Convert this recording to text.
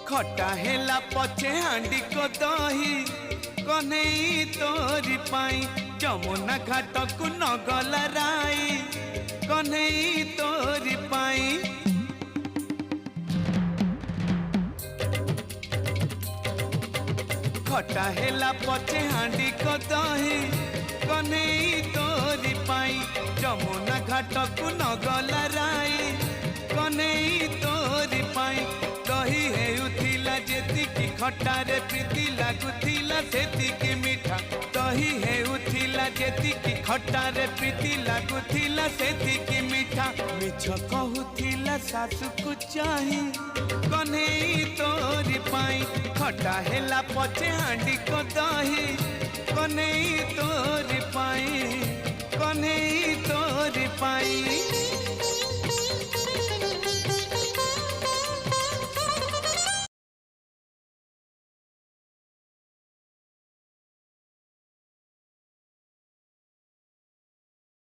खटा हेला पछे हांडी को दही कन्हई तोरी पाई जमुना घाट को नगला राई कन्हई तोरी पाई खटा हेला पछे हांडी को दही कन्हई तोरी पाई जमुना घाट को नगला राई कन्हई तोरी पाई दही हेउथिला जेतिकी खटारे प्रीति लागुथिला सेतिकी मीठा दही हेउथिला जेतिकी खटारे प्रीति लागुथिला सेतिकी मीठा मिछ कहूथिला सासु को चाही कन्हई तोरी पाई खटा हेला पछे हांडी को दही कन्हई तोरी पाई कन्हई तोरी पाई।